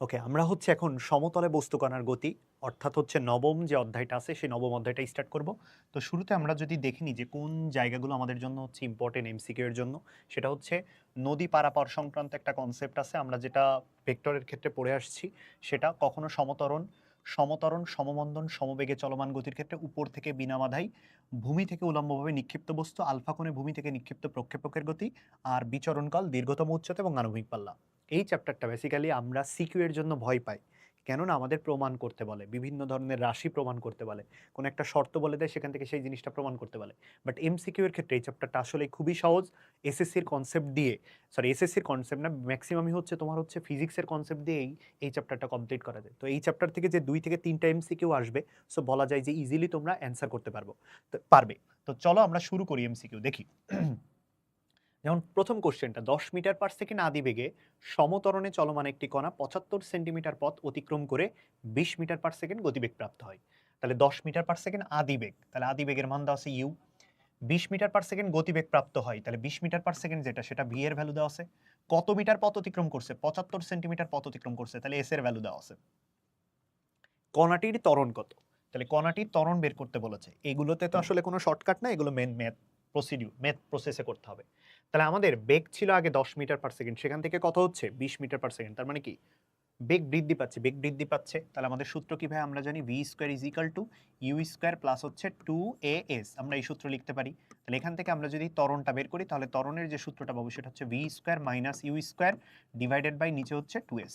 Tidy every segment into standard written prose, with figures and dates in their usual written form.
ওকে, আমরা হচ্ছে এখন সমতলে বস্তু কণার গতি অর্থাৎ হচ্ছে নবম যে অধ্যায়টা আছে সেই নবম অধ্যায়টা স্টার্ট করব। তো শুরুতে আমরা যদি দেখে নিই যে কোন জায়গাগুলো আমাদের জন্য হচ্ছে ইম্পর্টেন্ট এমসিকিউ এর জন্য, সেটা হচ্ছে নদী পারাপার সংক্রান্ত একটা কনসেপ্ট আছে আমরা যেটা ভেক্টরের ক্ষেত্রে পড়ে আসছি। সেটা কখনো সমতরণ সমতরণ সমমন্দন সমবেগে চলমান গতির ক্ষেত্রে উপর থেকে বিনা বাধাই ভূমি থেকে উলম্বভাবে নিক্ষিপ্ত বস্তু আলফা কোণে ভূমি থেকে নিক্ষিপ্ত প্রক্ষেপকের গতি আর বিচরণকাল দীর্ঘতম উচ্চতা এবং আণবিক পাল্লা। এই চ্যাপ্টারটা বেসিক্যালি আমরা সিকিউ এর জন্য ভয় পাই, কেননা আমাদের প্রমাণ করতে বলে, বিভিন্ন ধরনের রাশি প্রমাণ করতে বলে, কোনো একটা শর্ত বলে দেয়, সেখান থেকে সেই জিনিসটা প্রমাণ করতে বলে। বাট এমসিকিউ এর ক্ষেত্রে এই চ্যাপ্টারটা আসলে খুবই সহজ। এসএসসির কনসেপ্ট দিয়ে, সরি এসএসসির কনসেপ্ট না, ম্যাক্সিমামই হচ্ছে তোমার হচ্ছে ফিজিক্সের কনসেপ্ট দিয়েই এই চ্যাপ্টারটা কমপ্লিট করা যায়। তো এই চ্যাপ্টার থেকে যে 2 থেকে 3টা এমসিকিউ আসবে, সো বলা যায় যে ইজিলি তোমরা অ্যান্সার করতে পারবে। তো চলো আমরা শুরু করি এমসিকিউ দেখি। যেমন প্রথম কোশ্চেনটা, 10 মিটার/সেকেন্ড আদিবেগে সমতরণে চলমান একটি কণা 75 সেন্টিমিটার পথ অতিক্রম করে 20 মিটার/সেকেন্ড গতিবেগ প্রাপ্ত হয়। তাহলে 10 মিটার/সেকেন্ড আদিবেগ, তাহলে আদিবেগের মান দেওয়া আছে ইউ। 20 মিটার/সেকেন্ড গতিবেগ প্রাপ্ত হয়, তাহলে 20 মিটার/সেকেন্ড যেটা সেটা ভি এর ভ্যালু দেওয়া আছে। কত মিটার পথ অতিক্রম করছে? 75 সেন্টিমিটার পথ অতিক্রম করছে, তাহলে এস এর ভ্যালু দেওয়া আছে। কণাটির ত্বরণ কত? তাহলে কণাটির ত্বরণ বের করতে বলেছে। এগুলোতে তো আসলে কোনো শর্টকাট না, এগুলো মেন ম্যাথ প্রসিডিউর, ম্যাথ প্রসেসে করতে হবে। তাহলে আমাদের বেগ ছিল আগে 10 মিটার/সেকেন্ড, সেখান থেকে কত হচ্ছে 20 মিটার/সেকেন্ড। তার মানে কি বেগ বৃদ্ধি পাচ্ছে, বেগ বৃদ্ধি পাচ্ছে। তাহলে আমাদের সূত্র কি ভাই? আমরা জানি V square is equal to U square plus হচ্ছে 2as, আমরা এই সূত্র লিখতে পারি। তাহলে এখান থেকে আমরা যদি ত্বরণটা বের করি, তাহলে ত্বরণের যে সূত্রটা পাবো সেটা হচ্ছে V square minus U square divided by নিচে হচ্ছে 2s।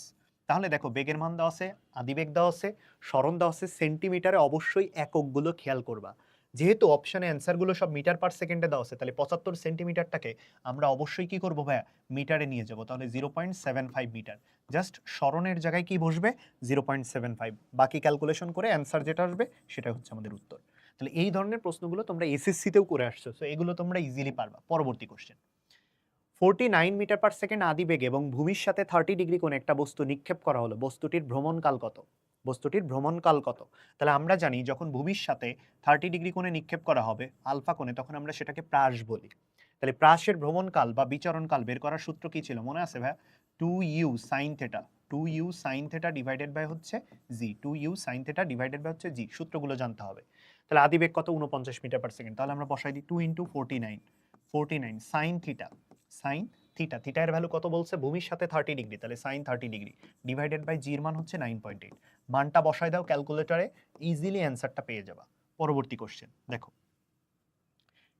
তাহলে দেখো বেগের মান দেওয়া আছে, আদিবেগ দেওয়া আছে, সরণ দেওয়া আছে সেন্টিমিটারে, অবশ্যই এককগুলো খেয়াল করবা। যেহেতু অপশনে অ্যান্সারগুলো সব মিটার/সেকেন্ডে দেওয়া আছে, তাহলে 75 সেন্টিমিটারটাকে আমরা অবশ্যই কি করবো ভাইয়া? মিটারে নিয়ে যাবো। তাহলে 0.75 মিটার। জাস্ট স্মরণের জায়গায় কি বসবে? 0.75। বাকি ক্যালকুলেশন করে অ্যান্সার যেটা আসবে সেটা হচ্ছে আমাদের উত্তর। তাহলে এই ধরনের প্রশ্নগুলো তোমরা এসএসসিতেও করে আসছো, সো এগুলো তোমরা ইজিলি পারবা। পরবর্তী কোশ্চেন, 49 মিটার/সেকেন্ড আদিবেগে এবং ভূমির সাথে 30 ডিগ্রি কোণে একটা বস্তু নিক্ষেপ করা হলো, বস্তুটির ভ্রমণকাল কত? বস্তুটির ভ্রমণকাল কত? তাহলে আমরা জানি যখন ভূমির সাথে 30 ডিগ্রি কোণে নিক্ষেপ করা হবে আলফা কোণে, তখন আমরা সেটাকে প্রাস বলি। তাহলে প্রাসের ভ্রমণকাল বা বিচরণকাল বের করার সূত্র কি ছিল মনে আছে ভাইয়া? 2u sin theta, 2u sin theta divided by হচ্ছে G, 2u sin theta divided by হচ্ছে জি। সূত্রগুলো জানতে হবে। তাহলে আদিবেগ কত? 49 মিটার/সেকেন্ড। তাহলে আমরা বসাই দিই 2 into 49, 49 sin theta, sine theta, theta এর ভ্যালু কত বলছে? ভূমির সাথে 30 ডিগ্রি, তাহলে সাইন 30 ডিগ্রি ডিভাইডেড বাই জির মান হচ্ছে 9.8। মানটা বসায় দাও ক্যালকুলেটরে, ইজিলি অ্যান্সারটা পেয়ে যাবা। পরবর্তী কোশ্চেন দেখো,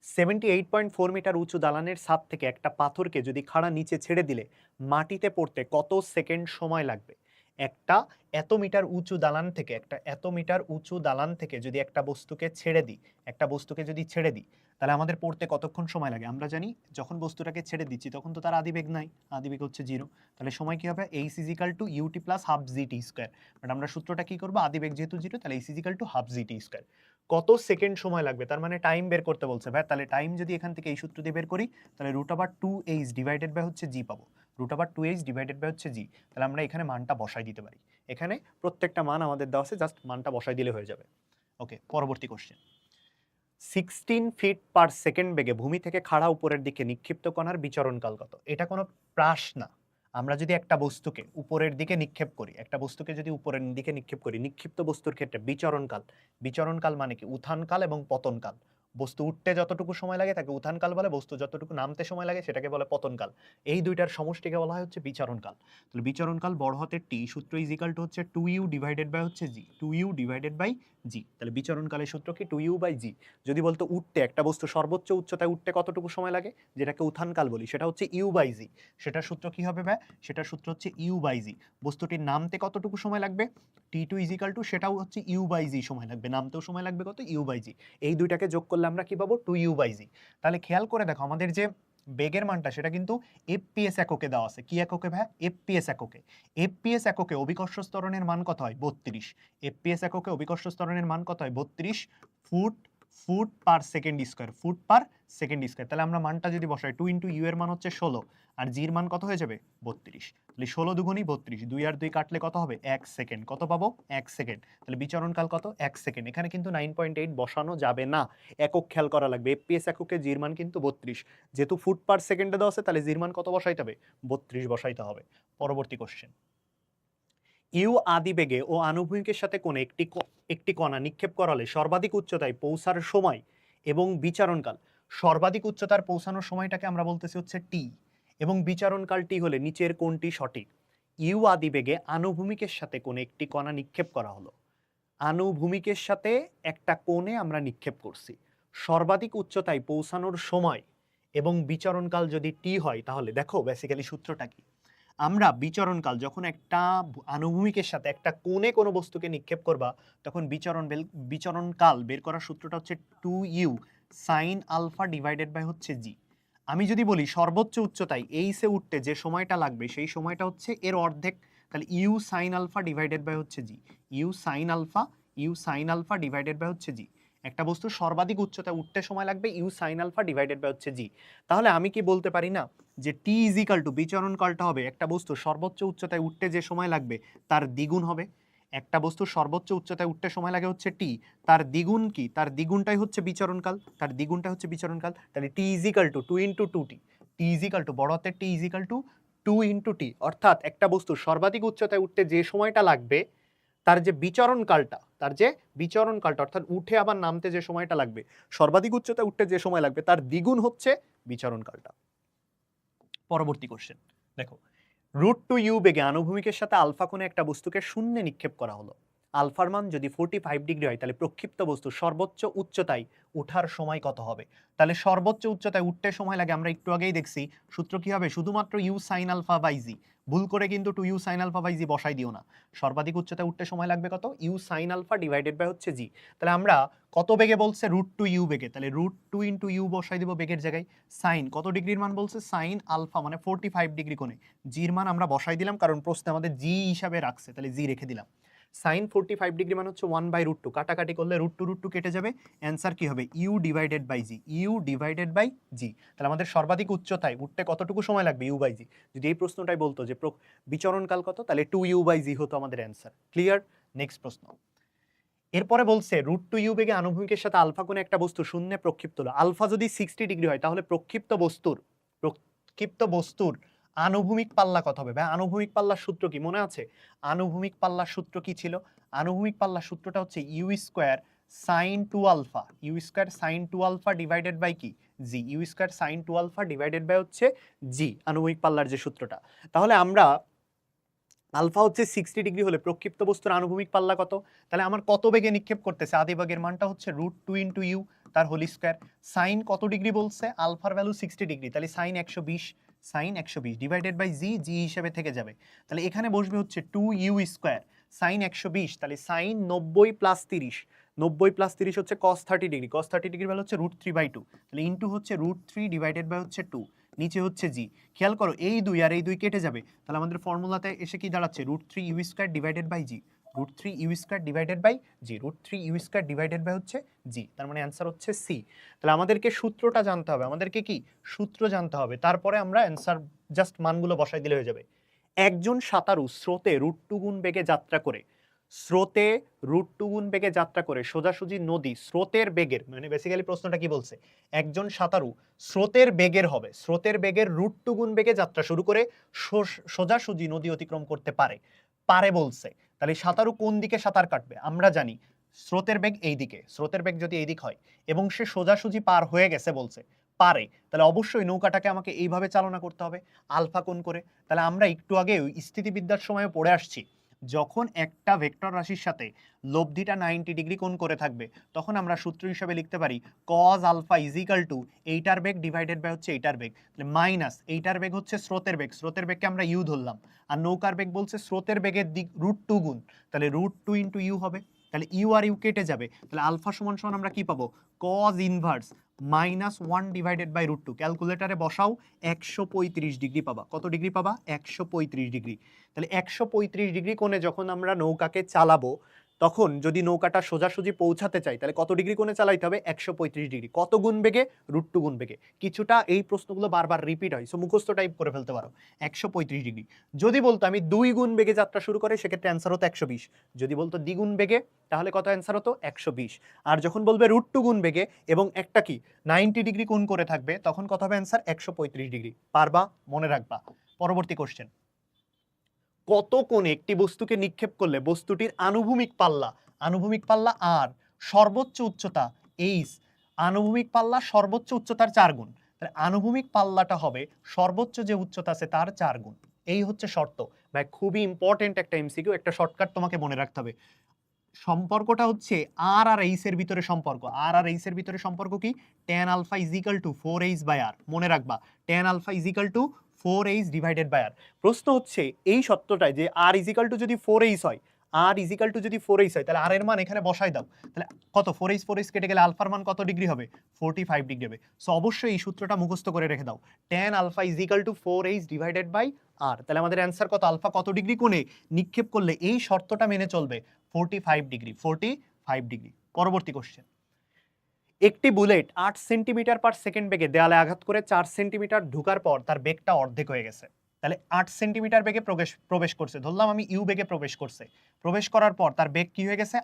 78.4 মিটার উঁচু দালানের ছাদ থেকে একটা পাথরকে যদি খাড়া নিচে ছেড়ে দিলে মাটিতে পড়তে কত সেকেন্ড সময় লাগবে? একটা এত মিটার উঁচু দালান থেকে, একটা এত মিটার উঁচু দালান থেকে যদি একটা বস্তুকে ছেড়ে দিই, একটা বস্তুকে যদি ছেড়ে দিই, তাহলে আমাদের পড়তে কতক্ষণ সময় লাগে? আমরা জানি যখন বস্তুটাকে ছেড়ে দিচ্ছি তখন তো তার আদিবেগ নাই, আদিবেগ হচ্ছে 0। তাহলে সময় কি হবে? H is equal to UT plus half GT square. But আমরা সূত্রটা কি করবো? আদিবেগ যেহেতু 0, তাহলে H is equal to half GT square. কত সেকেন্ড সময় লাগবে? তার মানে টাইম বের করতে বলছে ভাই। তাহলে টাইম যদি এখান থেকে এই সূত্র দিয়ে বের করি, তাহলে √2h ডিভাইডেড বাই হচ্ছে জি পাবো। √2h ডিভাইডেড বাই হচ্ছে জি। তাহলে আমরা এখানে মানটা বসাই দিতে পারি। এখানে প্রত্যেকটা মান আমাদের দেওয়া আছে, জাস্ট মানটা বসাই দিলে হয়ে যাবে। ওকে, পরবর্তী কোশ্চেন, 16 ফিট/সেকেন্ড বেগে ভূমি থেকে খাড়া উপরের দিকে নিক্ষিপ্ত কণার বিচরণকাল কত? এটা কোনো প্রাস না। আমরা যদি একটা বস্তুকে উপরের দিকে নিক্ষেপ করি, একটা বস্তুকে যদি উপরের দিকে নিক্ষেপ করি, নিক্ষিপ্ত বস্তুর ক্ষেত্রে বিচরণকাল, বিচরণকাল মানে কি? উত্থানকাল এবং পতনকাল। বস্তু উঠতে যতটুকু সময় লাগে তাকে উত্থানকাল বলে, বস্তু যতটুকু নামতে সময় লাগে সেটাকে বলে পতনকাল। এই দুইটার সমষ্টিকে বলা হয় হচ্ছে বিচরণকাল। তাহলে বিচরণকাল বড় হাতের টি, সূত্র ইজ ইকাল টু হচ্ছে 2u ডিভাইডেড বাই হচ্ছে G, 2u divided by G. তাহলে বিচরণকালের সূত্র কি? 2u by G. যদি বলতো উঠতে, একটা বস্তু সর্বোচ্চ উচ্চতায় উঠতে কতটুকু সময় লাগে, যেটাকে উত্থানকাল বলি, সেটা হচ্ছে ইউ বাই জি। সেটার সূত্র কি হবে ভাই? সেটার সূত্র হচ্ছে ইউ বাই জি। বস্তুটির নামতে কতটুকু সময় লাগবে? টি2 ইজ ইকাল টু, সেটাও হচ্ছে ইউ বাই জি সময় লাগবে, নামতেও সময় লাগবে কত? ইউ বাই জি। এই দুইটাকে যোগ করলে আমরা কি পাবো? 2u by G. তাহলে খেয়াল করে দেখো আমাদের যে বেগের মানটা সেটা কিন্তু এফপিএস এককে দেওয়া আছে। কি এককে ভাই? এফপিএস এককে। এফপিএস এককে অভিকর্ষ ত্বরণের মান কত হয়? 32। এফপিএস এককে অভিকর্ষ ত্বরণের মান কত হয়? 32 foot, foot per second square, foot per second square. তাহলে আমরা মানটা যদি বসাই, 2 ইন্টু ইউ এর মান হচ্ছে 16 আর জির মান কত হয়ে যাবে? 32। তাহলে 16 দুগুণই 32, 2 আর 2 কাটলে কত হবে? 1 সেকেন্ড। কত পাবো? 1 সেকেন্ড। তাহলে বিচরণকাল কত? 1 সেকেন্ড। এখানে কিন্তু 9.8 বসানো যাবে না, একক খেয়াল করা লাগবে। এফপিএস এককে জির মান কিন্তু 32। যেহেতু ফুট পার সেকেন্ডে দেওয়া আছে, তাহলে জির মান কত বসাইতে হবে? 32 বসাইতে হবে। পরবর্তী কোশ্চেন, ইউ আদিবেগে ও আনুভূমিকের সাথে কোণে একটি কণা নিক্ষেপ করা হলে সর্বাধিক উচ্চতায় পৌঁছার সময় এবং বিচরণকাল, সর্বাধিক উচ্চতার পৌঁছানোর সময়টাকে আমরা বলতেছি হচ্ছে টি, এবং বিচরণকাল টি হলে নিচের কোনটি সঠিক? ইউ আদিবেগে আনুভূমিকের সাথে কোণে একটি কণা নিক্ষেপ করা হলো, আনুভূমিকের সাথে একটা কোণে আমরা নিক্ষেপ করছি, সর্বাধিক উচ্চতায় পৌঁছানোর সময় এবং বিচরণকাল যদি টি হয়, তাহলে দেখো বেসিক্যালি সূত্রটা কি। আমরা বিচরণকাল যখন একটা আনুভূমিকের সাথে একটা কোণে কোনো বস্তুকে নিক্ষেপ করবা, তখন বিচরণকাল বের করার সূত্রটা হচ্ছে 2u sign alpha divided by হচ্ছে জি। আমি যদি বলি সর্বোচ্চ উচ্চতায় এইসে উঠতে যে সময়টা লাগবে সেই সময়টা হচ্ছে এর অর্ধেক, তাহলে U sine alpha divided by হচ্ছে G. U sine alpha divided by হচ্ছে জি। একটা বস্তু সর্বাধিক উচ্চতায় উঠতে সময় লাগবে U sine alpha divided by হচ্ছে জি। তাহলে আমি কি বলতে পারি না যে টি ইজ ইকাল টু বিচরণকালটা হবে একটা বস্তু সর্বোচ্চ উচ্চতায় উঠতে যে সময় লাগবে তার দ্বিগুণ হবে। একটা বস্তু সর্বোচ্চ উচ্চতায় উঠতে সময় লাগে হচ্ছে টি, তার দ্বিগুণ কি? তার দ্বিগুণটাই হচ্ছে বিচরণকাল, তার দ্বিগুণটা হচ্ছে বিচরণকাল। তাহলে T is equal to 2 × 2t, T is equal to বড় হাতের T is equal to 2 × t, অর্থাৎ একটা বস্তু সর্বাধিক উচ্চতায় উঠতে যে সময়টা লাগবে তার যে বিচরণকালটা অর্থাৎ উঠে আবার নামতে যে সময়টা লাগবে, সর্বাধিক উচ্চতায় উঠতে যে সময় লাগবে তার দ্বিগুণ হচ্ছে বিচরণকালটা। পরবর্তী কোশ্চেন দেখো, √2u বেগে আনুভূমিকের সাথে আলফা কোণে একটা বস্তুকে শূন্যে নিক্ষেপ করা হলো। আলফার মান যদি 45 ডিগ্রি হয় তাহলে প্রক্ষিপ্ত বস্তু সর্বোচ্চ উচ্চতায় ওঠার সময় কত হবে? তাহলে সর্বোচ্চ উচ্চতায় উঠতে সময় লাগে, আমরা একটু আগেই দেখছি সূত্র কি হবে, শুধুমাত্র ইউ সাইন আলফা বাই জি। ভুল করে কিন্তু 2u সাইন আলফা বাই জি বসাই দিও না। সর্বাধিক উচ্চতায় উঠতে সময় লাগবে কত? U sine alpha divided by হচ্ছে জি। তাহলে আমরা কত বেগে বলছে? √2u বেগে, তাহলে √2 × u বসাই দিব বেগের জায়গায়। সাইন কত ডিগ্রির মান বলছে? সাইন আলফা মানে 45 ডিগ্রি কোণে। জির মান আমরা বসাই দিলাম কারণ প্রশ্নে আমাদের জি হিসাবে রাখছে, তাহলে জি রেখে দিলাম। সাইন 45 ডিগ্রি মান হচ্ছে 1/√2, কাটাকাটি করলে √2 কেটে যাবে, অ্যান্সার কি হবে? U divided by G, U divided by G. তাহলে আমাদের সর্বাধিক উচ্চতায় উঠতে কতটুকু সময় লাগবে? U by G. যদি এই প্রশ্নটাই বলতো যে বিচরণকাল কত, তাহলে 2u বাই জি হতো আমাদের অ্যান্সার। ক্লিয়ার? নেক্সট প্রশ্ন। এরপরে বলছে √2u বেগে আনুভূমিকের সাথে আলফা কোণে একটা বস্তু শূন্যে প্রক্ষিপ্ত হলো। আলফা যদি 60 ডিগ্রি হয় তাহলে প্রক্ষিপ্ত বস্তুর আনুভূমিক পাল্লা কত হবে? ভাই আনুভূমিক পাল্লার সূত্র কি মনে আছে? আনুভূমিক পাল্লার সূত্র কি ছিল? আনুভূমিক পাল্লার সূত্রটা হচ্ছে U square sine 2 alpha, U square sine 2 alpha divided by কি? G. U square sine 2 alpha divided by হচ্ছে জি, আনুভূমিক পাল্লার যে সূত্রটা। তাহলে আমরা আলফা হচ্ছে 60 ডিগ্রি হলে প্রক্ষিপ্ত বস্তুর আনুভূমিক পাল্লা কত? তাহলে আমার কত বেগে নিক্ষেপ করতেছে? আদিবেগের মানটা হচ্ছে √2 × u তার হোল স্কয়ার। সাইন কত ডিগ্রি বলছে? আলফার ভ্যালু 60 ডিগ্রি, তাহলে সাইন 120 ডিভাইডেড বাই জি, জি হিসেবে থেকে যাবে। তাহলে এখানে বসবে হচ্ছে 2u স্কয়ার সাইন 120, তাহলে সাইন 90 + 30, 90 + 30 হচ্ছে cos 30 ডিগ্রি, cos 30 ডিগ্রির ভ্যালু হচ্ছে √3/2, তাহলে ইনটু হচ্ছে √3 ডিভাইডেড বাই হচ্ছে 2, নিচে হচ্ছে জি। খেয়াল করো এই 2 আর এই 2 কেটে যাবে, তাহলে আমাদের ফর্মুলাতে এসে কি দাঁড়াচ্ছে? √3u² divided by G, √3u² divided by G, √3u² divided by হচ্ছে জি। তার মানে অ্যান্সার হচ্ছে সি। তাহলে আমাদেরকে সূত্রটা জানতে হবে, আমাদেরকে কি সূত্র জানতে হবে, তারপরে আমরা অ্যান্সার জাস্ট মানগুলো বসাই দিলে হয়ে যাবে। একজন সাঁতারু স্রোতে √2 গুণ বেগে যাত্রা করে, স্রোতে √2 গুণ বেগে যাত্রা করে সোজাসুজি নদী স্রোতের বেগের, মানে বেসিক্যালি প্রশ্নটা কি বলছে, একজন সাঁতারু স্রোতের বেগের হবে, স্রোতের বেগের √2 গুণ বেগে যাত্রা শুরু করে সোজাসুজি নদী অতিক্রম করতে পারে, পারে বলছে। তাহলে সাঁতারু কোন দিকে সাঁতার কাটবে? আমরা জানি স্রোতের বেগ এই দিকে, স্রোতের বেগ যদি এই দিক হয় এবং সে সোজাসুজি পার হয়ে গেছে বলছে পারে, তাহলে অবশ্যই নৌকাটাকে আমাকে এইভাবে চালনা করতে হবে আলফা কোণ করে। তাহলে আমরা একটু আগে স্থিতিবিদ্যার সময় পড়ে আসছি, যখন একটা ভেক্টর রাশির সাথে লব্ধিটা 90 ডিগ্রি কোণ করে থাকবে তখন আমরা সূত্র হিসাবে লিখতে পারি cos alpha is equal to এইটার বেগ ডিভাইডেড বাই হচ্ছে এইটার বেগ, তাহলে মাইনাস এইটার বেগ হচ্ছে স্রোতের বেগ, স্রোতের বেগকে আমরা ইউ ধরলাম, আর নৌকার বেগ বলছে স্রোতের বেগের দিক √2 গুণ, তাহলে √2 × ইউ হবে, তাহলে ইউ আর ইউ কেটে যাবে, তাহলে আলফা সমান সমান আমরা কি পাবো? cos ইনভার্স -1 ডিভাইডেড বাই √2, ক্যালকুলেটারে বসাও 135 ডিগ্রি পাবা। কত ডিগ্রি পাবা? 135 ডিগ্রি। তাহলে 135 ডিগ্রি কোণে যখন আমরা নৌকাকে চালাবো তখন যদি নৌকাটা সোজাসুজি পৌঁছাতে চাই তাহলে কত ডিগ্রি কোণে চালাইতে হবে? 135 ডিগ্রি। কত গুণ বেগে? √2 গুণ বেগে। কিছুটা এই প্রশ্নগুলো বারবার রিপিট হয়, সো মুখস্থ টাইপ করে ফেলতে পারো। 135 ডিগ্রি। যদি বলতো আমি 2 গুণ বেগে যাত্রা শুরু করে সেক্ষেত্রে অ্যান্সার হতো 120। যদি বলতো দ্বিগুণ বেগে তাহলে কত অ্যান্সার হতো? 120। আর যখন বলবে √2 গুণ বেগে এবং একটা কি 90 ডিগ্রি কোণ করে থাকবে তখন কত হবে অ্যান্সার? 135 ডিগ্রি। পারবা? মনে রাখবা। পরবর্তী কোশ্চেন, কত কোণে একটি বস্তুকে নিক্ষেপ করলে বস্তুটির আনুভূমিক পাল্লা আর সর্বোচ্চ উচ্চতা এইচ, আনুভূমিক পাল্লা সর্বোচ্চ উচ্চতার 4 গুণ, তাহলে আনুভূমিক পাল্লাটা হবে সর্বোচ্চ যে উচ্চতা আছে তার 4 গুণ। এই হচ্ছে শর্ত। ভাই খুবই ইম্পর্টেন্ট একটা এমসিকিউ, একটা শর্টকাট তোমাকে মনে রাখতে হবে। সম্পর্কটা হচ্ছে আর আর এইচ এর ভিতরে সম্পর্ক, আর আর এইচ এর ভিতরে সম্পর্ক কি, tan alpha is equal to 4h by R. মনে রাখবা tan alpha is equal to 4h divided by R. প্রশ্ন হচ্ছে এই সত্যটাই যে আর ইজ ইকাল টু যদি 4h হয়, আর ইজ ইকাল টু যদি 4h হয়, তাহলে আর এর মান এখানে বসাই দাও। তাহলে কত, 4h কেটে গেলে আলফার মান কত ডিগ্রি হবে, 45 ডিগ্রি হবে। সো অবশ্যই এই সূত্রটা মুখস্থ করে রেখে দাও, tan alpha is equal to 4h divided by R. তাহলে আমাদের অ্যান্সার কত, আলফা কত ডিগ্রি কোণে নিক্ষেপ করলে এই শর্তটা মেনে চলবে, 45 ডিগ্রি, 45 ডিগ্রি। পরবর্তী কোশ্চেন, একটি বুলেট 8 সেন্টিমিটার পার সেকেন্ড বেগে দেয়ালে আঘাত করে 4 সেন্টিমিটার ঢুকার পর তার বেগটা অর্ধেক হয়ে গেছে। তাহলে 8 সেন্টিমিটার বেগে প্রবেশ করছে, ধরলাম আমি ইউ বেগে প্রবেশ করার পর তার বেগ কি হয়ে গেছে,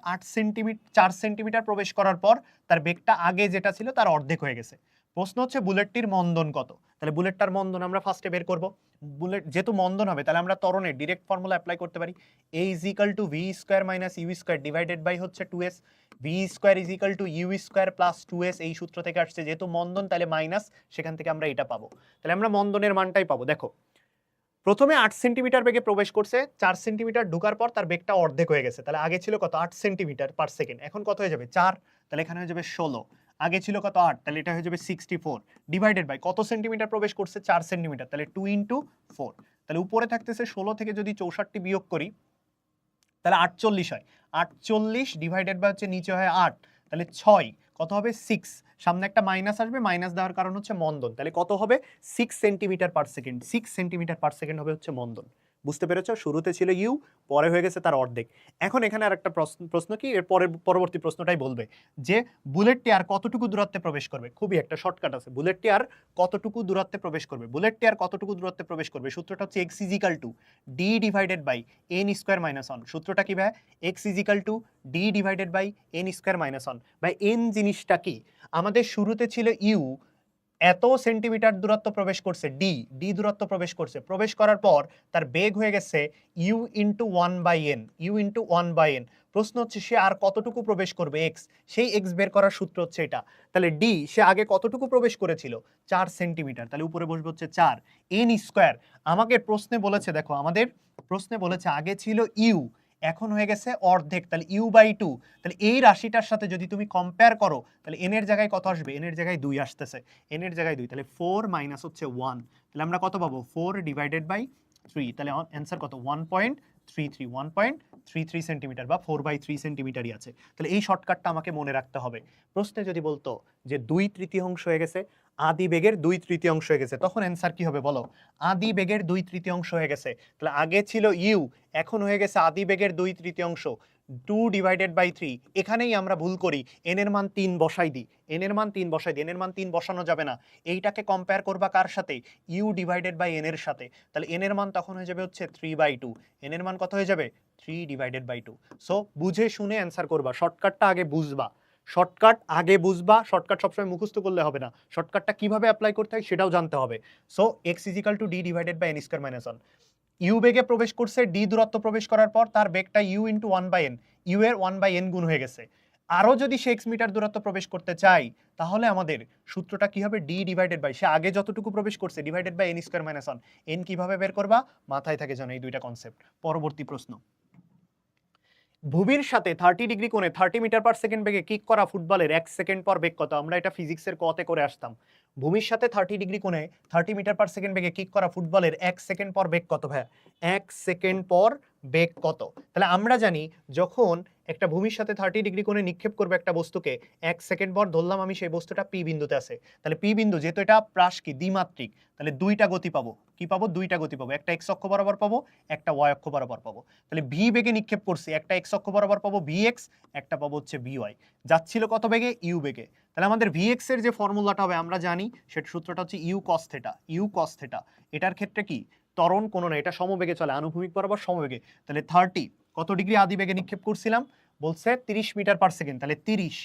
4 সেন্টিমিটার প্রবেশ করার পর তার বেগটা আগে যেটা ছিল তার অর্ধেক হয়ে গেছে। প্রশ্ন হচ্ছে বুলেটটির মন্দন কত। তাহলে বুলেটটার মন্দন আমরা ফার্স্টে বের করব। বুলেট যেহেতু মন্দন হবে, তাহলে আমরা ত্বরণের ডিরেক্ট ফর্মুলা অ্যাপ্লাই করতে পারি, a is equal to V square minus U square divided by হচ্ছে 2s, V square is equal to U square plus 2s। এই সূত্র থেকে আসছে, যেহেতু মন্দন তাহলে মাইনাস, সেখান থেকে আমরা এটা পাবো। তাহলে আমরা মন্দনের মানটাই পাবো। দেখো প্রথমে 8 সেন্টিমিটার বেগে প্রবেশ করছে, 4 সেন্টিমিটার ঢোকার পর তার বেগটা অর্ধেক হয়ে গেছে। তাহলে আগে ছিল কত, 8 সেন্টিমিটার পার সেকেন্ড, এখন কত হয়ে যাবে 4, তাহলে এখানে হয়ে যাবে 16। আগে ছিল কত 8, তাহলে এটা হয়ে যাবে 64 ডিভাইডেড বাই কত সেন্টিমিটার প্রবেশ করছে, 4 সেন্টিমিটার, তাহলে 2 ইন্টু 4। তাহলে উপরে থাকতেছে 16 থেকে যদি 64 বিয়োগ করি তাহলে 48 হয়, 48 ডিভাইডেড বাই হচ্ছে নিচে হয় 8, তাহলে 6, কত হবে 6, সামনে একটা মাইনাস আসবে, মাইনাস দেওয়ার কারণ হচ্ছে মন্দন। তাহলে কত হবে 6 centimetre per second, 6 centimetre per second হবে হচ্ছে মন্দন। বুঝতে পেরেছো, শুরুতে ছিল ইউ, পরে হয়ে গেছে তার অর্ধেক। এখন এখানে আর একটা প্রশ্ন কি, এর পরবর্তী প্রশ্নটাই বলবে যে বুলেটটি আর কতটুকু দূরত্বে প্রবেশ করবে। খুবই একটা শর্টকাট আছে, বুলেটটি আর কতটুকু দূরত্বে প্রবেশ করবে, বুলেটটি আর কতটুকু দূরত্বে প্রবেশ করবে। সূত্রটা হচ্ছে x is equal to D divided by N square minus 1। সূত্রটা কি ভাই, x is equal to D divided by N square minus 1। ভাই এন জিনিসটা কি, আমাদের শুরুতে ছিল ইউ, এত সেন্টিমিটার দূরত্ব প্রবেশ করছে, ডি দূরত্ব প্রবেশ করার পর তার বেগ হয়ে গেছে you into 1/n, you into 1/n। প্রশ্ন হচ্ছে সে আর কতটুকু প্রবেশ করবে, এক্স, সেই এক্স বের করার সূত্র হচ্ছে এটা। তাহলে ডি সে আগে কতটুকু প্রবেশ করেছিল, 4 সেন্টিমিটার, তাহলে উপরে বসবে হচ্ছে 4 এন স্কোয়ার। আমাকে প্রশ্নে বলেছে, দেখো আমাদের প্রশ্নে বলেছে আগে ছিল ইউ, এখন হয়ে গেছে অর্ধেক, তাহলে u/2। তাহলে এই রাশিটার সাথে যদি তুমি কম্পেয়ার করো, তাহলে n এর জায়গায় কত আসবে, n এর জায়গায় 2 আসতেছে, n এর জায়গায় 2, তাহলে 4 মাইনাস হচ্ছে 1, তাহলে আমরা কত পাবো 4 ডিভাইডেড বাই 3। তাহলে অ্যান্সার কত 1.33 সেন্টিমিটার বা 4/3 সেন্টিমিটারই আছে। তাহলে এই শর্টকাটটা আমাকে মনে রাখতে হবে। প্রশ্নে যদি বলতো যে 2/3 হয়ে গেছে, আদি বেগের 2/3 হয়ে গেছে, তখন অ্যান্সার কি হবে বলো, আদি বেগের 2/3 হয়ে গেছে। তাহলে আগে ছিল ইউ, এখন হয়ে গেছে আদি বেগের 2/3, 2 ডিভাইডেড বাই 3। এখানেই আমরা ভুল করি, এন এর মান 3 বসাই দিই, এন এর মান 3 বসানো যাবে না। এইটাকে কম্পেয়ার করবা কার সাথে, ইউ ডিভাইডেড বাই এন এর সাথে। তাহলে এন এর মান তখন হয়ে যাবে হচ্ছে 3/2, এন এর মান কত হয়ে যাবে 3 ডিভাইডেড বাই 2। সো বুঝে শুনে অ্যান্সার করবা, শর্টকাটটা আগে বুঝবা, শর্টকাট সবসময় মুখস্থ করলে হবে না, শর্টকাটটা কিভাবে অ্যাপ্লাই করতে হয় সেটাও জানতে হবে। So X is equal to D divided by N square minus 1। U বেগে প্রবেশ করছে, ডি দূরত্ব প্রবেশ করার পর তার বেগটা ইউ ইন্টু 1/n, ইউ এর 1/n গুণ হয়ে গেছে। আরও যদি সে এক্স মিটার দূরত্ব প্রবেশ করতে চাই, তাহলে আমাদের সূত্রটা কি হবে, ডি ডিভাইডেড বাই সে আগে যতটুকু প্রবেশ করছে divided by N square minus 1। N কিভাবে বের করবা, মাথায় থাকে যেন এই দুইটা কনসেপ্ট। পরবর্তী প্রশ্ন, ভূমির সাথে 30 ডিগ্রি কোণে 30 মিটার পার সেকেন্ড বেগে কিক করা ফুটবলের 1 সেকেন্ড পর বেগ কত। আমরা এটা ফিজিক্সের কতে করে আসতাম, ভূমির সাথে 30 ডিগ্রি কোণে 30 মিটার পার সেকেন্ড বেগে কিক করা ফুটবলের 1 সেকেন্ড পর বেগ কত ভাই, 1 সেকেন্ড পর বেগ কত। তাহলে আমরা জানি যখন একটা ভূমির সাথে 30 ডিগ্রি কোণে নিক্ষেপ করবে একটা বস্তুকে, 1 সেকেন্ড পর ধরলাম আমি সেই বস্তুটা পি বিন্দুতে আছে, তাহলে পি বিন্দু যেহেতু এটা প্রাসকি দ্বিমাত্রিক, তাহলে দুইটা গতি পাবো, কি পাবো, দুইটা গতি পাবো, একটা এক্স অক্ষ বরাবর পাবো, একটা ওয়াই অক্ষ বরাবর পাবো। তাহলে ভি বেগে নিক্ষেপ করছি, একটা এক্স অক্ষ বরাবর পাবো vx, একটা পাবো হচ্ছে vy, যাচ্ছিল কত বেগে, ইউ বেগে। তাহলে আমাদের vx এর যে ফর্মুলাটা হবে আমরা জানি, সেটা সূত্রটা হচ্ছে ইউ cos থিটা। এটার ক্ষেত্রে কি ত্বরণ কোনো না, এটা সমবেগে চলে, আনুভূমিক বরাবর সমবেগে। তাহলে 30 কত ডিগ্রি আদি বেগে নিক্ষেপ করছিলাম, বলছে 30 মিটার পার সেকেন্ড, তাহলে 30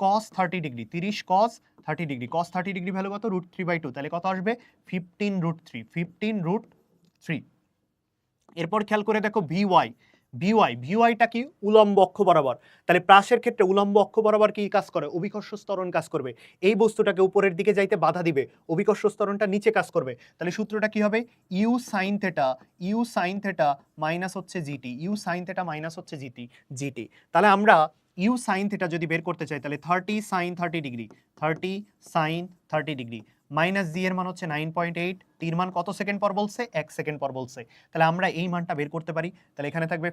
cos 30 degree, 30 cos 30 degree, cos 30 degree value কত, √3/2, তাহলে কত আসবে 15 √3, 15 √3। এরপর খেয়াল করে দেখো ভিওয়াই, ভিওয়াইটা কি উলম্ব অক্ষ বরাবর। তাহলে প্রাসের ক্ষেত্রে উলম্ব অক্ষ বরাবর কি কাজ করে? অভিকর্ষ ত্বরণ কাজ করবে। এই বস্তুটাকে উপরের দিকে যাইতে বাধা দিবে, অভিকর্ষ ত্বরণটা নিচে কাজ করবে। তাহলে সূত্রটা কি হবে? ইউ সাইন থেটা মাইনাস হচ্ছে GT, U sine theta minus হচ্ছে জিটি। তাহলে আমরা ইউ সাইন থেটা যদি বের করতে চাই তাহলে 30 sine 30 degree, 30 sine 30 degree minus G এর মান হচ্ছে 9.8, টির মান কত সেকেন্ড পর বলছে? 1 সেকেন্ড পর বলছে। তাহলে আমরা এই মানটা বের করতে পারি। তাহলে এখানে থাকবে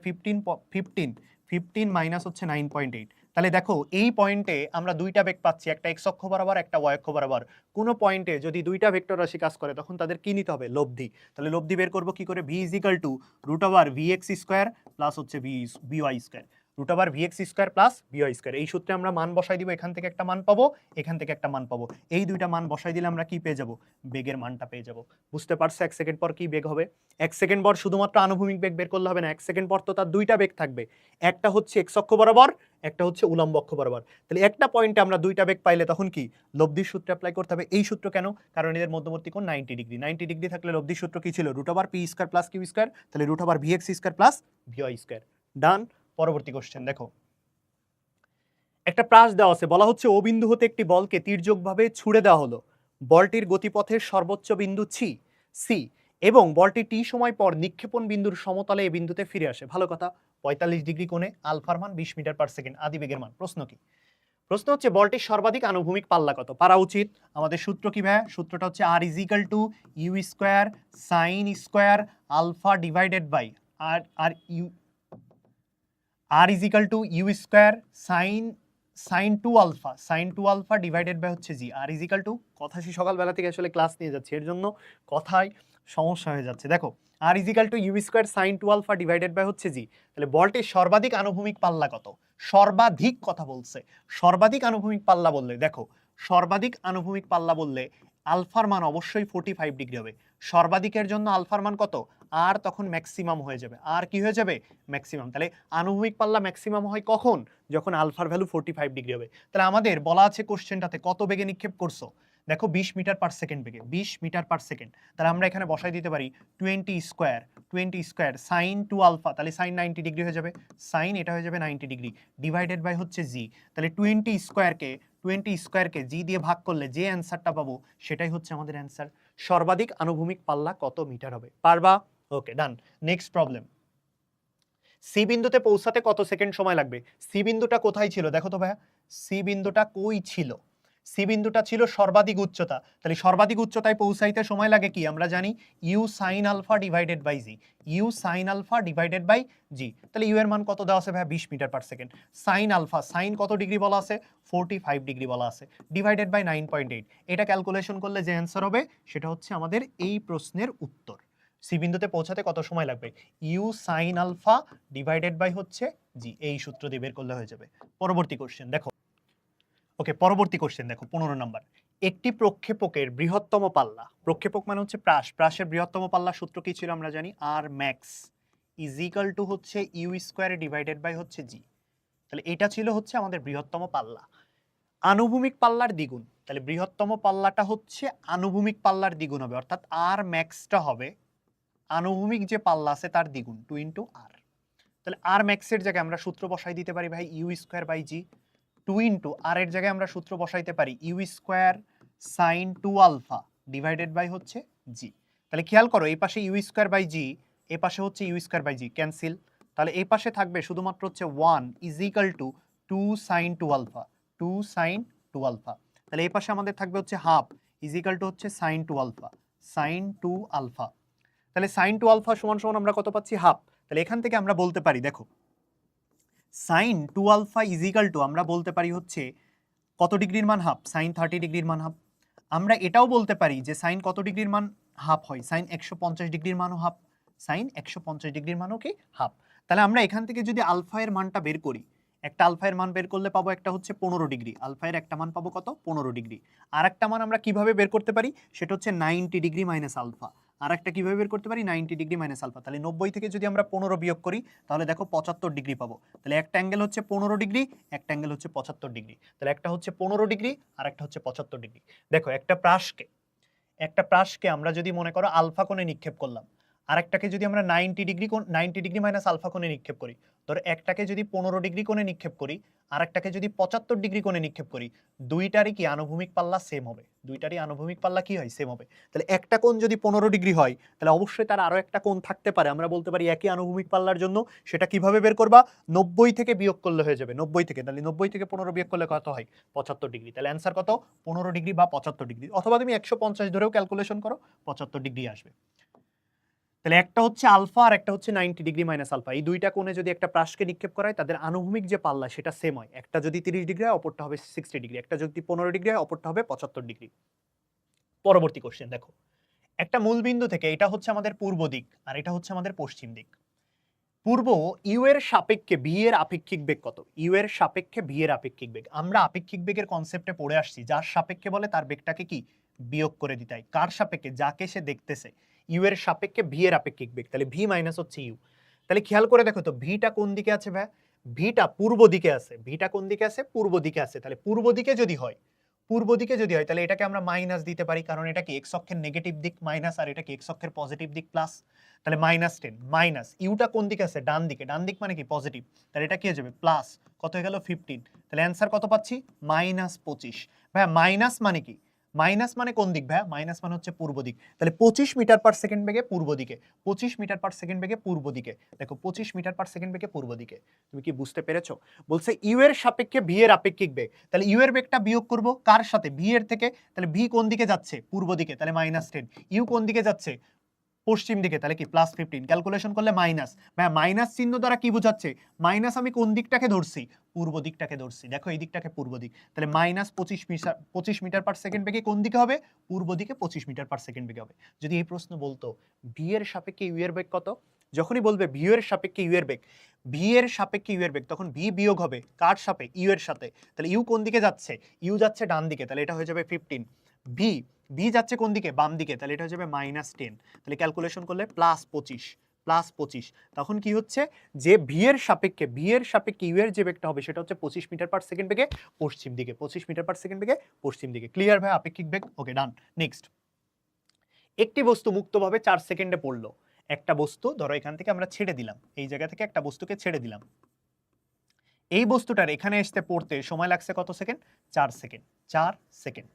15 মাইনাস হচ্ছে 9.8। তাহলে দেখো এই পয়েন্টে আমরা দুইটা বেগ পাচ্ছি, একটা এক্স অক্ষ বরাবর, একটা ওয়াই অক্ষ বরাবর। কোনো পয়েন্টে যদি দুইটা ভেক্টর রাশি কাজ করে তখন তাদের কি নিতে হবে? লব্ধি। তাহলে লব্ধি বের করবো কি করে? V is equal to root over V X square plus হচ্ছে V Y square, root over V X square plus V Y square. এই সূত্রে আমরা মান বসাই দিব, এখান থেকে একটা মান পাবো, এখান থেকে একটা মান পাবো। এই দুইটা মান বসাই দিলে আমরা কি পেয়ে যাব? বেগের মানটা পেয়ে যাব। বুঝতে পারছো 1 সেকেন্ড পর কি বেগ হবে? 1 সেকেন্ড পর শুধুমাত্র আনুভূমিক বেগ বের করলে হবে না, 1 সেকেন্ড পর তো তার দুইটা বেগ থাকবে, একটা হচ্ছে এক্স অক্ষ বরাবর, একটা হচ্ছে উলম্ব অক্ষ বরাবর। তাহলে একটা পয়েন্টে আমরা দুইটা বেগ পাইলে তখন কি লব্ধির সূত্র অ্যাপ্লাই করতে হবে। এই সূত্র কেন? কারণ এদের মধ্যবর্তী কোণ 90 ডিগ্রি, 90 ডিগ্রি থাকলে লব্ধির সূত্র কি ছিল? Root over P square plus Q square. তাহলে root over V X square plus V Y square. Done. পরবর্তী কোশ্চেন দেখো, একটা প্রাস দেওয়া আছে, বলা হচ্ছে ও বিন্দু হতে একটি বলকে তির্যকভাবে ছুড়ে দেওয়া হলো, বলটির গতিপথের সর্বোচ্চ বিন্দু সি এবং বলটি টি সময় পর নিক্ষেপণ বিন্দুর সমতলে এই বিন্দুতে ফিরে আসে। ভালো কথা। 45 ডিগ্রি কোণে, আলফার মান 20 মিটার পার সেকেন্ড, আদি বেগের মান। প্রশ্ন কি? প্রশ্ন হচ্ছে বলটির সর্বাধিক আনুভূমিক পাল্লা কত? পারা উচিত। আমাদের সূত্র কি ভাই? সূত্রটা হচ্ছে R is equal to U square sine square alpha divided by R is equal to U square sine two alpha divided by হচ্ছে G. R is equal to, কথা সকালবেলা থেকে আসলে ক্লাস নিয়ে যাচ্ছে, এর জন্য কথায় সমস্যা হয়ে যাচ্ছে। দেখো, R is equal to U square sine two alpha divided by হচ্ছে জি। তাহলে বলটির সর্বাধিক আনুভূমিক পাল্লা কত? সর্বাধিক কথা বলছে, সর্বাধিক আনুভূমিক পাল্লা বললে দেখো, সর্বাধিক আনুভূমিক পাল্লা বললে আলফার মান অবশ্যই 45 ডিগ্রি হবে। সর্বাধিকের জন্য আলফার মান কত? আর তখন ম্যাক্সিমাম হয়ে যাবে। আর কি হয়ে যাবে? ম্যাক্সিমাম। তাহলে আনুভূমিক পাল্লা ম্যাক্সিমাম হয় কখন? যখন আলফার ভ্যালু 45 ডিগ্রি হবে। তাহলে আমাদের বলা আছে কোশ্চেনটাতে কত বেগে নিক্ষেপ করছো? দেখো 20 মিটার পার সেকেন্ড বেগে, 20 মিটার পার সেকেন্ড। তাহলে আমরা এখানে বসাই দিতে পারি 20 স্কোয়ার সাইন টু আলফা, তাহলে সাইন 90 ডিগ্রি হয়ে যাবে, সাইন এটা হয়ে যাবে 90 ডিগ্রি ডিভাইডেড বাই হচ্ছে জি। তাহলে 20 স্কোয়ারকে জি দিয়ে ভাগ করলে যে অ্যান্সারটা পাবো সেটাই হচ্ছে আমাদের অ্যান্সার। সর্বাধিক আনুভূমিক পাল্লা কত মিটার হবে? পারবা? Okay, done. Next problem. C বিন্দুতে পৌঁছাতে কত সেকেন্ড সময় লাগবে? সি বিন্দুটা কোথায় ছিল দেখো তো ভাইয়া, সি বিন্দুটা কই ছিল? সি বিন্দুটা ছিল সর্বাধিক উচ্চতা। তাহলে সর্বাধিক উচ্চতায় পৌঁছাইতে সময় লাগে কি? আমরা জানি U sine alpha divided by G, U sine alpha divided by G. তাহলে ইউ এর মান কত দেওয়া আছে ভাইয়া? 20 meter per second. Sine alpha, sine কত ডিগ্রি বলা আছে? 45 ডিগ্রি বলা আছে, ডিভাইডেড বাই 9.8। এটা ক্যালকুলেশন করলে যে অ্যান্সার হবে সেটা হচ্ছে আমাদের এই প্রশ্নের উত্তর। সি বিন্দুতে পৌঁছাতে কত সময় লাগবে? U sine alpha divided by হচ্ছে জি। এই সূত্র দিয়ে বের করলে হয়ে যাবে। পরবর্তী কোশ্চেন দেখো, ওকে পরবর্তী কোশ্চেন দেখো 15 নম্বর। একটি প্রক্ষেপকের বৃহত্তম পাল্লা, প্রক্ষেপক মানে হচ্ছে প্রাস, প্রাসের বৃহত্তম পাল্লা সূত্র কি ছিল আমরা জানি? আর ম্যাক্স ইজ ইকাল টু হচ্ছে ইউ স্কোয়ার ডিভাইডেড বাই হচ্ছে জি। তাহলে এটা ছিল হচ্ছে আমাদের বৃহত্তম পাল্লা, আনুভূমিক পাল্লার দ্বিগুণ। তাহলে বৃহত্তম পাল্লাটা হচ্ছে আনুভূমিক পাল্লার দ্বিগুণ হবে, অর্থাৎ আর ম্যাক্সটা হবে আনুভূমিক যে পাল্লা আছে তার দ্বিগুণ, 2 ইন্টু আর। তাহলে আর ম্যাক্সের জায়গায় আমরা সূত্র বসাই দিতে পারি ভাই U square by G. 2 into R এর জায়গায় আমরা সূত্র বসাইতে পারি U square sine two alpha divided by হচ্ছে জি। তাহলে খেয়াল করো, এই পাশে ইউ স্কোয়ার বাই জি, এ পাশে হচ্ছে U square by G, cancel. তাহলে এই পাশে থাকবে শুধুমাত্র হচ্ছে 1 is equal to 2 sine two alpha, 2 sine two alpha. তাহলে এই পাশে আমাদের থাকবে হচ্ছে হাফ ইজ ইকাল টু হচ্ছে sine two alpha, sine two alpha. তাহলে সাইন টু আলফা সমান সমান আমরা কত পাচ্ছি? হাফ। তাহলে এখান থেকে আমরা বলতে পারি দেখো, sine two alpha is equal to আমরা বলতে পারি হচ্ছে কত ডিগ্রির মান? হাফ। সাইন 30 ডিগ্রির মান হাফ। আমরা এটাও বলতে পারি যে সাইন কত ডিগ্রির মান হাফ হয়? সাইন 150 ডিগ্রির মানও হাফ, সাইন 150 ডিগ্রির মানও কি হাফ। তাহলে আমরা এখান থেকে যদি আলফা এর মানটা বের করি, একটা আলফা এর মান বের করলে পাবো একটা হচ্ছে 15 ডিগ্রি, আলফা এর একটা মান পাবো কত? 15 ডিগ্রি। আর একটা মান আমরা কিভাবে বের করতে পারি সেটা হচ্ছে 90 ডিগ্রি মাইনাস আলফা। আর একটা কিভাবে বের করতে পারি? 90 ডিগ্রি মাইনাস আলফা। তাহলে 90 থেকে যদি আমরা 15 বিয়োগ করি তাহলে দেখো 75 ডিগ্রি পাবো। তাহলে একটা অ্যাঙ্গেল হচ্ছে 15 ডিগ্রি, একটা অ্যাঙ্গেল হচ্ছে 75 ডিগ্রি। তাহলে একটা হচ্ছে 15 ডিগ্রি আর একটা হচ্ছে 75 ডিগ্রি। দেখো একটা প্রাসকে আমরা যদি মনে করো আলফা কোণে নিক্ষেপ করলাম, আরেকটাকে যদি আমরা 90 ডিগ্রি মাইনাস আলফা কোণে নিক্ষেপ করি, ধর একটাকে যদি 15 ডিগ্রি কোণে নিক্ষেপ করি, আরেকটাকে যদি 75 ডিগ্রি কোণে নিক্ষেপ করি, দুইটারই কি আনুভূমিক পাল্লা সেম হবে, দুইটারই আনুভূমিক পাল্লা কি হয়, সেম হবে। তাহলে একটা কোণ যদি 15 ডিগ্রি হয়, তাহলে অবশ্যই তার আরো একটা কোণ থাকতে পারে, আমরা বলতে পারি একই আনুভূমিক পাল্লার জন্য। সেটা কিভাবে বের করবা, 90 থেকে বিয়োগ করলে হয়ে যাবে, 90 থেকে, তাহলে 90 থেকে 15 বিয়োগ করলে কত হয়, 75 ডিগ্রি। তাহলে অ্যান্সার কত, 15 ডিগ্রি বা 75 ডিগ্রি, অথবা তুমি 150 ধরেও ক্যালকুলেশন করো, 75 ডিগ্রি আসবে। তাহলে একটা হচ্ছে আলফা আর একটা হচ্ছে 90 ডিগ্রি মাইনাস আলফা, এই দুইটা কোণে যদি একটা প্রাসকে নিক্ষেপ করা হয়, তাদের আনুভূমিক যে পাল্লা সেটা সেম হয়। একটা যদি 30 ডিগ্রি হয়, অপরটা হবে 60 ডিগ্রি, একটা যদি 15 ডিগ্রি হয়, অপরটা হবে 75 ডিগ্রি। পরবর্তী কোশ্চেন দেখো, একটা মূল বিন্দু থেকে, এটা হচ্ছে আমাদের পূর্ব দিক আর এটা হচ্ছে আমাদের পশ্চিম দিক। পূর্ব ইউ এর সাপেক্ষে ভি এর আপেক্ষিক বেগ কত, ইউ এর সাপেক্ষে ভি এর আপেক্ষিক বেগ। আমরা আপেক্ষিক বেগের কনসেপ্টে পড়ে আসছি, যার সাপেক্ষে বলে তার বেগটাকে কি বিয়োগ করে দিতে হয়, কার সাপেক্ষে, যাকে সে দেখতেছে, ইউ এর সাপেক্ষে ভি এর আপেক্ষিক বেগ, তাহলে ভি মাইনাস হচ্ছে ইউ। তাহলে খেয়াল করে দেখো তো, ভিটা কোন দিকে আছে ভাই, ভিটা পূর্ব দিকে আছে, ভিটা কোন দিকে আছে, পূর্ব দিকে আছে। তাহলে পূর্ব দিকে যদি হয়, পূর্ব দিকে যদি হয়, তাহলে এটাকে আমরা মাইনাস দিতে পারি, কারণ এটা কি এক্স অক্ষের নেগেটিভ দিক মাইনাস, আর এটা কি এক্স অক্ষের পজিটিভ দিক প্লাস। তাহলে -10 মাইনাস ইউটা কোন দিকে আছে, ডান দিকে, ডান দিক মানে কি পজিটিভ, তাহলে এটা কি হয়ে যাবে প্লাস, কত হয়ে গেল 15। তাহলে অ্যান্সার কত পাচ্ছি, -25। ভাইয়া মাইনাস মানে কি, মাইনাস মানে কোন দিক ভাইয়া, মাইনাস মানে হচ্ছে পূর্ব দিক। তাহলে 25 মিটার পার সেকেন্ড বেগে পূর্ব দিকে, 25 মিটার পার সেকেন্ড বেগে পূর্ব দিকে, দেখো 25 মিটার পার সেকেন্ড বেগে পূর্ব দিকে। তুমি কি বুঝতে পেরেছো? বলছে ইউ এর সাপেক্ষে ভি এর আপেক্ষিক বেগ, তাহলে ইউ এর বেগটা বিয়োগ করব কার সাথে, ভি এর থেকে, তাহলে ভি কোন দিকে যাচ্ছে, পূর্ব দিকে, তাহলে -10। ইউ কোন দিকে যাচ্ছে, পশ্চিম দিকে, তাহলে কি +15। ক্যালকুলেশন করলে মাইনাস, ভাই মাইনাস চিহ্ন দ্বারা কি বোঝাচ্ছে, মাইনাস আমি কোন দিকটাকে ধরছি, পূর্ব দিকটাকে ধরছি, দেখো এই দিকটাকে পূর্ব দিক, তাহলে -25 মিটার পার সেকেন্ড বেগে কোন দিকে হবে, পূর্ব দিকে 25 মিটার পার সেকেন্ড বেগে হবে। যদি এই প্রশ্ন বলতো ভি এর সাপেক্ষে ইউ এর বেগ কত, যখনই বলবে ভি এর সাপেক্ষে ইউ এর বেগ, ভি এর সাপেক্ষে ইউ এর বেগ, তখন ভি বিয়োগ হবে কার সাথে, ইউ এর সাথে। তাহলে ইউ কোন দিকে যাচ্ছে, ইউ যাচ্ছে ডান দিকে, তাহলে এটা হয়ে যাবে 15। ভি ভি যাচ্ছে কোন দিকে, বাম দিকে, তাহলে এটা হয়ে যাবে -10। তাহলে ক্যালকুলেশন করলে +25, তখন কি হচ্ছে, যে ভি এর সাপেক্ষে ইউ এর যে বেগটা হবে সেটা হচ্ছে 25 মিটার পার সেকেন্ড বেগে পশ্চিম দিকে, 25 মিটার পার সেকেন্ড বেগে পশ্চিম দিকে। ক্লিয়ার ভাই আপেক্ষিক বেগ? ওকে ডান। নেক্সট, একটি বস্তু মুক্তভাবে 4 সেকেন্ডে পড়লো। একটা বস্তু ধরো এখান থেকে আমরা ছেড়ে দিলাম, এই জায়গা থেকে একটা বস্তুকে ছেড়ে দিলাম, এই বস্তুটার এখানে আসতে পড়তে সময় লাগছে কত সেকেন্ড, 4 সেকেন্ড, 4 সেকেন্ড।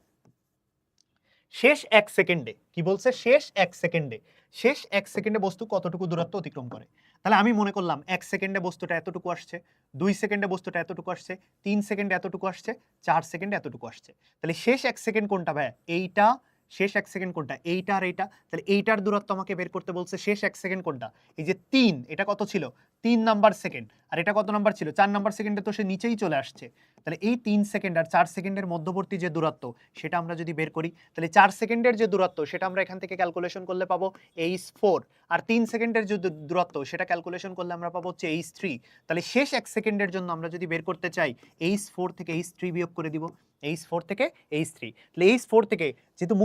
শেষ 1 সেকেন্ডে, কি বলছে, শেষ 1 সেকেন্ডে, শেষ 1 সেকেন্ডে বস্তু কতটুকু দূরত্ব অতিক্রম করে। তাহলে আমি মনে করলাম 1 সেকেন্ডে বস্তুটা এতটুকু আসছে, 2 সেকেন্ডে বস্তুটা এতটুকু আসছে, 3 সেকেন্ডে এতটুকু আসছে, 4 সেকেন্ডে এতটুকু আসছে। তাহলে শেষ 1 সেকেন্ড কোনটা ভাই, এইটা। শেষ 1 সেকেন্ড কোনটা, এইটা আর এইটা। তাহলে এইটার দূরত্ব আমাকে বের করতে বলছে, শেষ 1 সেকেন্ড কোনটা, এই যে 3, এটা কত ছিল, 3 নাম্বার সেকেন্ড, আর এটা কত নাম্বার ছিল, 4 নাম্বার সেকেন্ডে, তো সে নিচেই চলে আসছে। তাহলে এই 3 সেকেন্ড আর 4 সেকেন্ডের মধ্যবর্তী যে দূরত্ব সেটা আমরা যদি বের করি, তাহলে 4 সেকেন্ডের যে দূরত্ব সেটা আমরা এখান থেকে ক্যালকুলেশন করলে পাবো h4, আর 3 সেকেন্ডের যে দূরত্ব সেটা ক্যালকুলেশন করলে আমরা পাবো হচ্ছে h3। তাহলে শেষ 1 সেকেন্ডের জন্য আমরা যদি বের করতে চাই, h4 থেকে h3 বিয়োগ করে দিব, h4 থেকে h3। তাহলে h4 থেকে, যেহেতু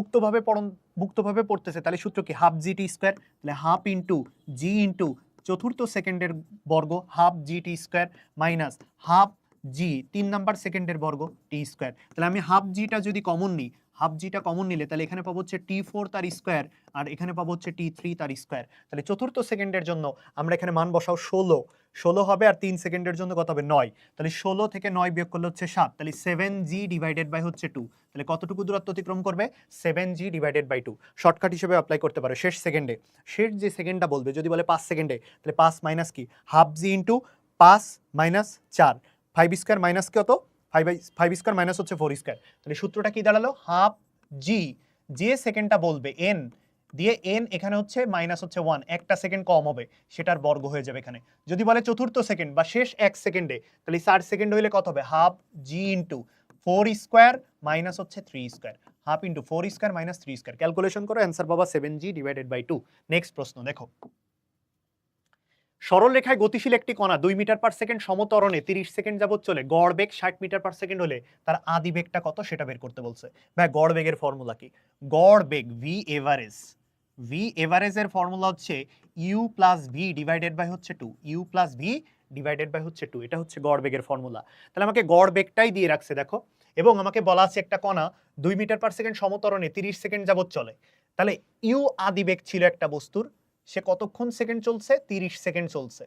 মুক্তভাবে পড়তেছে, তাহলে সূত্র কি, হাফ জি টি স্কোয়ার, তাহলে হাফ ইন্টু জি ইন্টু চতুর্থ সেকেন্ডের বর্গ, হাফ জি টি স্কোয়ার মাইনাস হাফ জি 3 নাম্বার সেকেন্ডের বর্গ টি স্কোয়ার। তাহলে আমি হাফ জিটা যদি কমন নিই, হাফ জিটা কমন নিলে, তাহলে এখানে পাবো হচ্ছে T4 তার স্কোয়ার, আর এখানে পাবো হচ্ছে T3 তার স্কোয়ার। তাহলে চতুর্থ সেকেন্ডের জন্য আমরা এখানে মান বসাও 16 হবে, আর 3 সেকেন্ডের জন্য কত হবে 9। তাহলে 16 থেকে 9 বিয়োগ করলে হচ্ছে 7, তাহলে 7g ডিভাইডেড বাই হচ্ছে 2। তাহলে কতটুকু দূরত্ব অতিক্রম করবে, 7g ডিভাইডেড বাই 2। শর্টকাট হিসেবে অ্যাপ্লাই করতে পারো শেষ সেকেন্ডে, শেষ যে সেকেন্ডটা বলবে, যদি বলে 5 সেকেন্ডে, তাহলে 5 মাইনাস কি, হাফ জি ইন্টু 5 মাইনাস 4, 5 স্কোয়ার মাইনাস কত, 5 স্কোয়ার মাইনাস হচ্ছে 4 স্কোয়ার। তাহলে সূত্রটা কি দাঁড়ালো, হাফ জি, যে সেকেন্ডটা বলবে এন দিয়ে, এন এখানে হচ্ছে মাইনাস হচ্ছে 1, একটা সেকেন্ড কম হবে, সেটার বর্গ হয়ে যাবে এখানে। যদি বলে চতুর্থ সেকেন্ড বা শেষ 1 সেকেন্ডে, তাহলে 4 সেকেন্ড হইলে কত হবে, হাফ জি ইন্টু 4 স্কোয়ার মাইনাস হচ্ছে 3 square, half into 4 square minus 3 square. Calculation করো, অ্যান্সার পাবা 7g ডিভাইডেড বাই 2। নেক্সট প্রশ্ন দেখো, সরল রেখায় গতিশীল একটি কণা 2 মিটার পার সেকেন্ড সমত্বরণে 30 সেকেন্ড যাবত চলে, গড় বেগ 60 মিটার পার সেকেন্ড হলে তার আদি বেগটা কত সেটা বের করতে বলছে। ভাই গড় বেগের ফর্মুলা কি, গড় বেগ ভি এভারেজের ফর্মুলা হচ্ছে U plus V divided by হচ্ছে 2, U plus V divided by হচ্ছে 2, এটা হচ্ছে গড় বেগের ফর্মুলা। তাহলে আমাকে গড় বেগটাই দিয়ে রাখছে দেখো, এবং আমাকে বলা আছে একটা কণা 2 মিটার পার সেকেন্ড সমত্বরণে 30 সেকেন্ড যাবত চলে। তাহলে ইউ আদি বেগ ছিল একটা বস্তুর, সে কতক্ষণ সেকেন্ড চলছে, 30 সেকেন্ড চলছে।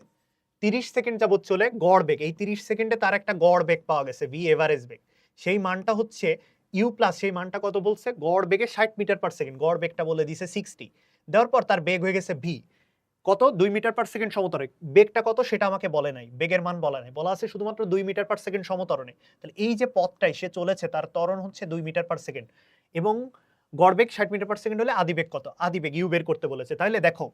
30 সেকেন্ড যাবত চলে গড় বেগ, এই 30 সেকেন্ডে তার একটা গড় বেগ পাওয়া গেছে, ভি এভারেজ বেগ। সেই মানটা হচ্ছে ইউ প্লাস, সেই মানটা কত বলছে, গড় বেগে 60 মিটার পার সেকেন্ড, গড় বেগটা বলে দিছে 60। দেওয়ার পর তার বেগ হয়ে গেছে ভি কত, 2 মিটার পার সেকেন্ড সমতলে। বেগটা কত সেটা আমাকে বলে নাই, বেগের মান বলা নাই, বলা আছে শুধুমাত্র 2 মিটার পার সেকেন্ড সমতরণে। তাহলে এই যে পথটাই সে চলেছে তার ত্বরণ হচ্ছে 2 মিটার পার সেকেন্ড, এবং গড় বেগ 60 মিটার পার সেকেন্ড হলে আদিবেগ কত, আদিবেগ ইউ বের করতে বলেছে। তাহলে দেখো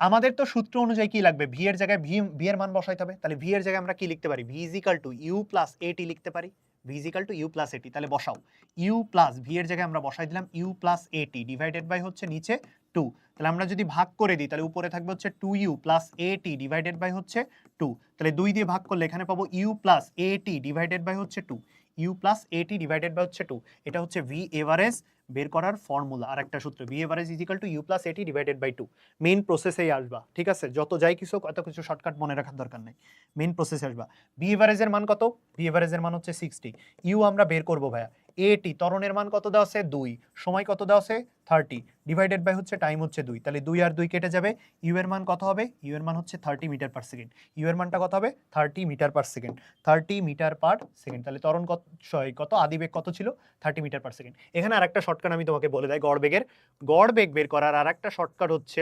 আমাদের তো সূত্র অনুযায়ী কি লাগবে, ভি এর জায়গায় ভি এর মান বসাইতে হবে। তাহলে ভি এর জায়গায় আমরা কি লিখতে পারি, V is equal to U plus AT লিখতে পারি, V is equal to U plus AT. তাহলে বসাও, ইউ প্লাস ভি এর জায়গায় আমরা বসাই দিলাম you plus AT divided by হচ্ছে নিচে 2। তাহলে আমরা যদি ভাগ করে দিই তাহলে উপরে থাকবে হচ্ছে 2u plus AT divided by হচ্ছে 2। তাহলে 2 দিয়ে ভাগ করলে এখানে পাবো you plus AT divided by হচ্ছে 2, U plus AT divided by হচ্ছে 2। এটা হচ্ছে ভি এভারেজ বের করার ফর্মুলা। আর একটা সূত্র, V average is equal to U plus AT divided by 2। Main প্রসেসেই আসবা, ঠিক আছে, যত যাই কিছু এত কিছু শর্টকাট মনে রাখার দরকার নেই, মেইন প্রসেসে আসবা। ভি এভারেজের মান কত, ভি এভারেজের মান হচ্ছে 60। ইউ আমরা বের করবো ভাইয়া, এটি ত্বরণের মান কত দেওয়া আছে 2, সময় কত দেওয়া আছে 30, ডিভাইডেড বাই হচ্ছে টাইম হচ্ছে 2। তাহলে 2 আর 2 কেটে যাবে, ইউ এর মান কত হবে, ইউ এর মান হচ্ছে 30 মিটার পার সেকেন্ড। ইউ এর মানটা কত হবে 30 metre per second, 30 metre per second. তাহলে ত্বরণ কত আদিবেগ কত ছিল 30 মিটার পার সেকেন্ড। এখানে আরেকটা শর্টকাট আমি তোমাকে বলে দেই, গড় বেগ বের করার আরেকটা শর্টকাট হচ্ছে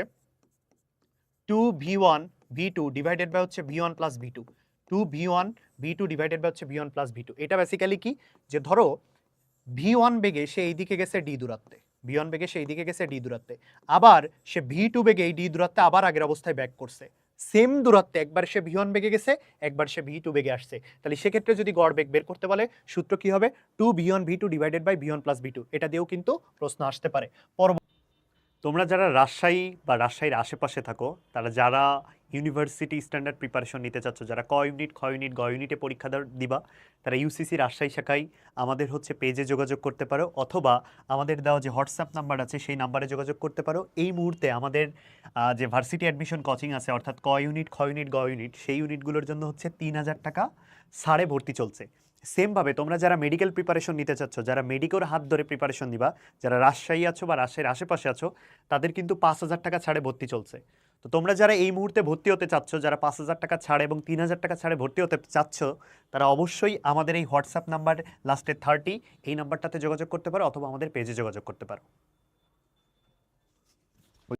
2v1 v2 ডিভাইডেড বাই হচ্ছে v1 plus v2, 2v1 v2 divided by হচ্ছে v1 প্লাস v2। এটা বেসিক্যালি কি, যে ধরো v1 বেগে সে এইদিকে গেছে d দূরত্বে, v1 বেগে সে এইদিকে গেছে d দূরত্বে, আবার সে v2 বেগে এই d দূরত্বে আবার আগের অবস্থায় ব্যাক করছে, সেম দূরত্বে, একবার সে v1 বেগে গেছে একবার সে v2 বেগে আসছে। তাহলে সেক্ষেত্রে যদি গড় বেগ বের করতে বলে সূত্র কি হবে, 2v1 v2 divided by v1 plus v2। এটা দিয়েও কিন্তু প্রশ্ন আসতে পারে। তোমরা যারা রাজশাহী বা রাজশাহীর আশেপাশে থাকো, তারা যারা ইউনিভার্সিটি স্ট্যান্ডার্ড প্রিপারেশন নিতে চাচ্ছ, যারা ক ইউনিট খ ইউনিট গ ইউনিটে পরীক্ষা দিবা, তারা ইউসিসি রাজশাহী শাখায় আমাদের হচ্ছে পেজে যোগাযোগ করতে পারো, অথবা আমাদের দেওয়া যে হোয়াটসঅ্যাপ নাম্বার আছে সেই নাম্বারে যোগাযোগ করতে পারো। এই মুহূর্তে আমাদের যে ভার্সিটি অ্যাডমিশন কোচিং আছে, অর্থাৎ ক ইউনিট খ ইউনিট গ ইউনিট, সেই ইউনিটগুলোর জন্য হচ্ছে 3000 টাকা ছাড়ে ভর্তি চলছে। সেমভাবে তোমরা যারা মেডিকেল প্রিপারেশন নিতে চাচ্ছ, যারা মেডিকেল হাত ধরে প্রিপারেশন নিবা, যারা রাজশাহী আছো বা রাজশাহীর আশেপাশে আছো, তাদের কিন্তু 5000 টাকা ছাড়ে ভর্তি চলছে। তো তোমরা যারা এই মুহূর্তে ভর্তি হতে চাচ্ছ, যারা 5000 টাকা ছাড়ে এবং 3000 টাকা ছাড়ে ভর্তি হতে চাচ্ছ, তারা অবশ্যই আমাদের এই হোয়াটসঅ্যাপ নাম্বার লাস্টে 30 এই নাম্বারটাতে যোগাযোগ করতে পারো, অথবা আমাদের পেজে যোগাযোগ করতে পারো।